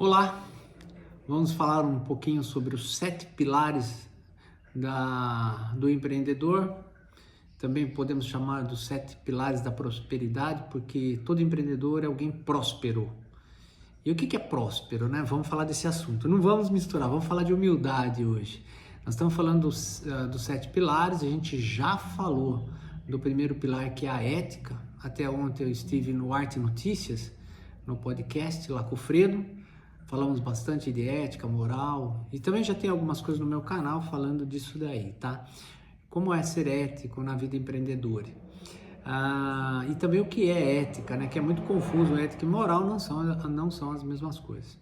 Olá, vamos falar um pouquinho sobre os 7 pilares do empreendedor. Também podemos chamar dos 7 pilares da prosperidade, porque todo empreendedor é alguém próspero. E o que é próspero, né? Vamos falar desse assunto. Não vamos misturar, vamos falar de humildade hoje. Nós estamos falando dos 7 pilares, a gente já falou do primeiro pilar, que é a ética. Até ontem eu estive no Arte Notícias, no podcast lá com o Fredo. Falamos bastante de ética, moral, e também já tem algumas coisas no meu canal falando disso daí, tá? Como é ser ético na vida empreendedora. E também o que é ética, né? Que é muito confuso, ética e moral não são as mesmas coisas.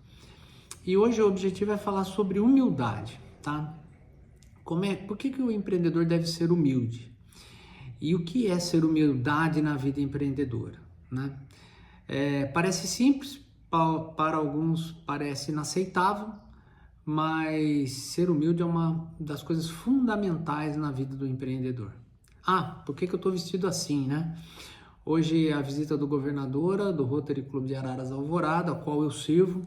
E hoje o objetivo é falar sobre humildade, tá? Por que o empreendedor deve ser humilde? E o que é ser humildade na vida empreendedora, né? Parece simples, para alguns parece inaceitável, mas ser humilde é uma das coisas fundamentais na vida do empreendedor. Por que eu estou vestido assim, né? Hoje é a visita do governadora do Rotary Clube de Araras Alvorada, a qual eu sirvo.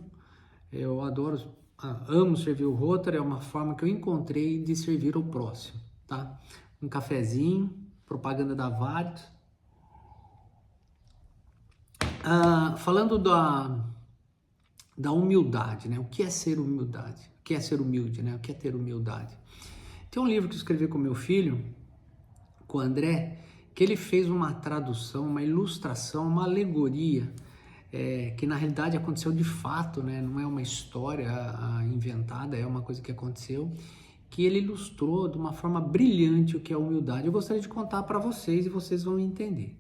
Eu amo servir o Rotary, é uma forma que eu encontrei de servir ao próximo, tá? Um cafezinho, propaganda da Vários. Falando da humildade, né? O que é ser humildade? O que é ser humilde, né? O que é ter humildade? Tem um livro que eu escrevi com meu filho, com o André, que ele fez uma tradução, uma ilustração, uma alegoria, que na realidade aconteceu de fato, né? Não é uma história inventada, é uma coisa que aconteceu, que ele ilustrou de uma forma brilhante o que é humildade. Eu gostaria de contar para vocês e vocês vão entender.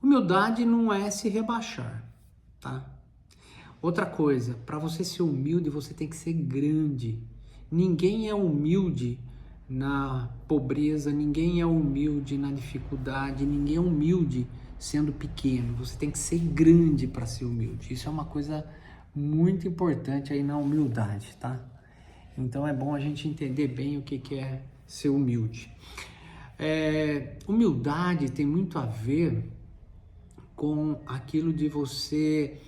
Humildade não é se rebaixar, tá? Outra coisa, para você ser humilde, você tem que ser grande. Ninguém é humilde na pobreza, ninguém é humilde na dificuldade, ninguém é humilde sendo pequeno. Você tem que ser grande para ser humilde. Isso é uma coisa muito importante aí na humildade, tá? Então é bom a gente entender bem o que é ser humilde. Humildade tem muito a ver com aquilo de você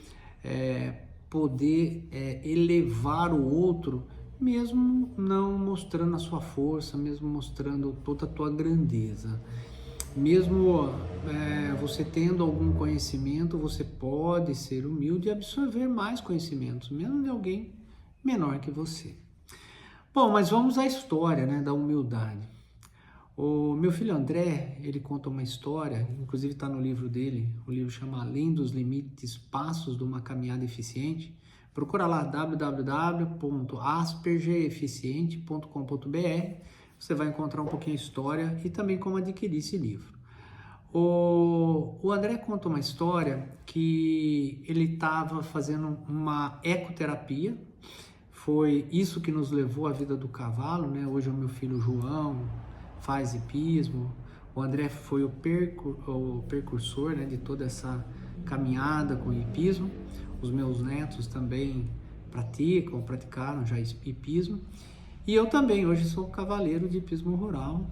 poder elevar o outro, mesmo não mostrando a sua força, mesmo mostrando toda a tua grandeza. Mesmo você tendo algum conhecimento, você pode ser humilde e absorver mais conhecimentos, mesmo de alguém menor que você. Bom, mas vamos à história, né, da humildade. O meu filho André, ele conta uma história, inclusive está no livro dele, o livro chama Além dos Limites, Passos de uma Caminhada Eficiente. Procura lá www.aspergereficiente.com.br, você vai encontrar um pouquinho a história e também como adquirir esse livro. O André conta uma história que ele estava fazendo uma ecoterapia, foi isso que nos levou à vida do cavalo, né? Hoje é o meu filho João, faz hipismo, o André foi o percursor, né, de toda essa caminhada com o hipismo, os meus netos também praticaram já hipismo, e eu também, hoje sou cavaleiro de hipismo rural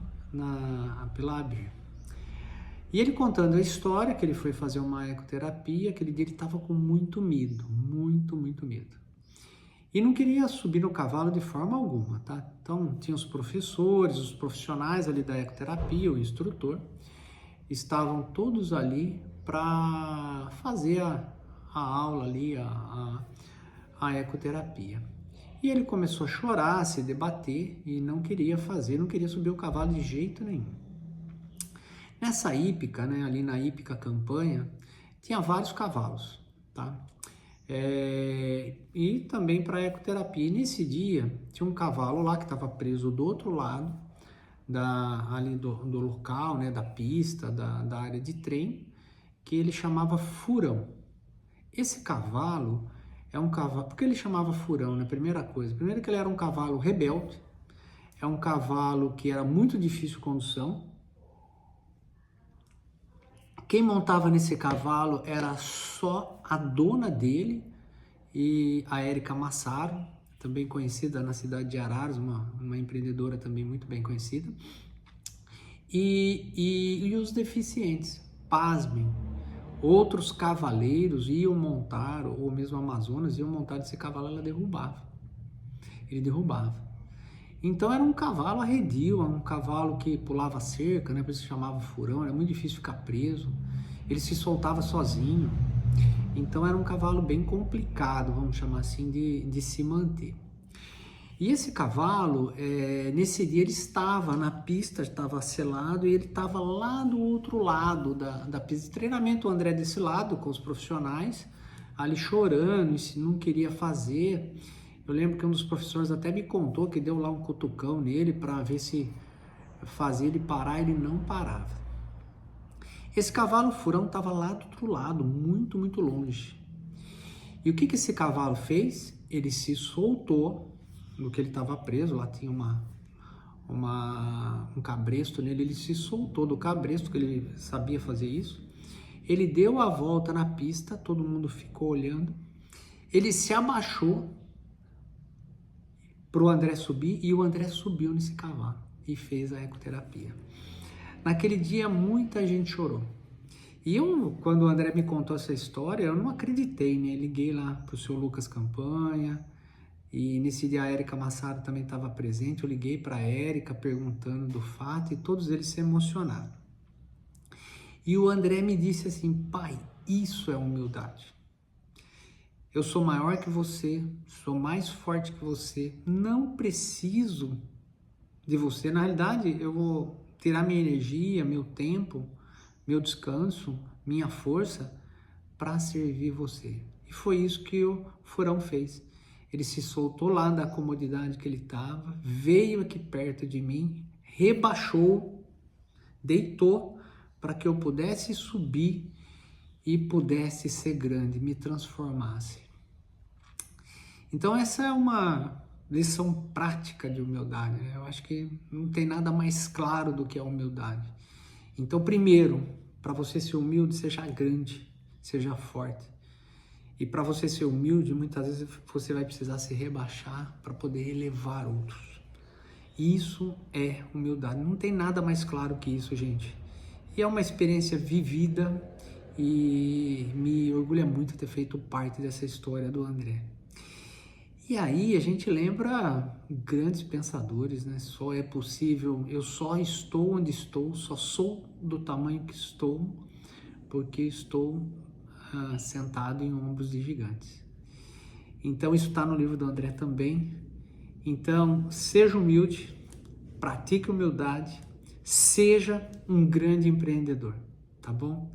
pela ABIR. E ele contando a história que ele foi fazer uma ecoterapia, aquele dia ele estava com muito medo, muito medo. E não queria subir no cavalo de forma alguma, tá? Então, tinha os professores, os profissionais ali da ecoterapia, o instrutor, estavam todos ali para fazer a aula ali, a ecoterapia. E ele começou a chorar, se debater e não queria subir o cavalo de jeito nenhum. Nessa hípica, né, ali na hípica campanha, tinha vários cavalos, tá? E também para ecoterapia. E nesse dia tinha um cavalo lá que estava preso do outro lado ali do local, né, da pista, da área de trem, que ele chamava Furão. Esse cavalo é um cavalo... Por que ele chamava Furão, né? Primeira coisa, primeiro que ele era um cavalo rebelde, é um cavalo que era muito difícil condução. Quem montava nesse cavalo era só a dona dele e a Érica Massaro, também conhecida na cidade de Araras, uma empreendedora também muito bem conhecida. E os deficientes, pasmem, outros cavaleiros iam montar, ou mesmo Amazonas, iam montar esse cavalo, ela derrubava. Ele derrubava. Então era um cavalo arredio, um cavalo que pulava cerca, né? Por isso se chamava furão, era muito difícil ficar preso. Ele se soltava sozinho. Então era um cavalo bem complicado, vamos chamar assim, de se manter. E esse cavalo, nesse dia ele estava na pista, estava selado, e ele estava lá do outro lado da pista de treinamento. O André desse lado, com os profissionais, ali chorando, e não queria fazer. Eu lembro que um dos professores até me contou que deu lá um cutucão nele para ver se fazia ele parar, ele não parava. Esse cavalo furão estava lá do outro lado, muito, muito longe. E o que esse cavalo fez? Ele se soltou no que ele estava preso, lá tinha um cabresto nele, ele se soltou do cabresto, que ele sabia fazer isso. Ele deu a volta na pista, todo mundo ficou olhando. Ele se abaixou para o André subir, e o André subiu nesse cavalo e fez a ecoterapia. Naquele dia muita gente chorou. E eu, quando o André me contou essa história, eu não acreditei, né? Liguei lá para o seu Lucas Campanha, e nesse dia a Érica Massaro também estava presente. Eu liguei para a Érica perguntando do fato, e todos eles se emocionaram. E o André me disse assim: pai, isso é humildade. Eu sou maior que você, sou mais forte que você, não preciso de você. Na realidade, eu vou tirar minha energia, meu tempo, meu descanso, minha força para servir você. E foi isso que o furão fez. Ele se soltou lá da comodidade que ele estava, veio aqui perto de mim, rebaixou, deitou para que eu pudesse subir e pudesse ser grande, me transformasse. Então essa é uma lição prática de humildade, né? Eu acho que não tem nada mais claro do que a humildade. Então, primeiro, para você ser humilde, seja grande, seja forte. E para você ser humilde, muitas vezes você vai precisar se rebaixar para poder elevar outros. Isso é humildade. Não tem nada mais claro que isso, gente. E é uma experiência vivida, e me orgulha muito ter feito parte dessa história do André. E aí a gente lembra grandes pensadores, né? Só é possível, eu só estou onde estou, só sou do tamanho que estou, porque estou sentado em ombros de gigantes. Então isso está no livro do André também. Então seja humilde, pratique humildade, seja um grande empreendedor, tá bom?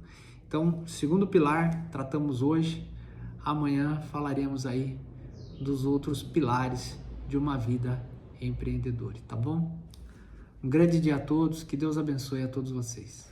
Então, segundo pilar, tratamos hoje. Amanhã falaremos aí dos outros pilares de uma vida empreendedora, tá bom? Um grande dia a todos, que Deus abençoe a todos vocês.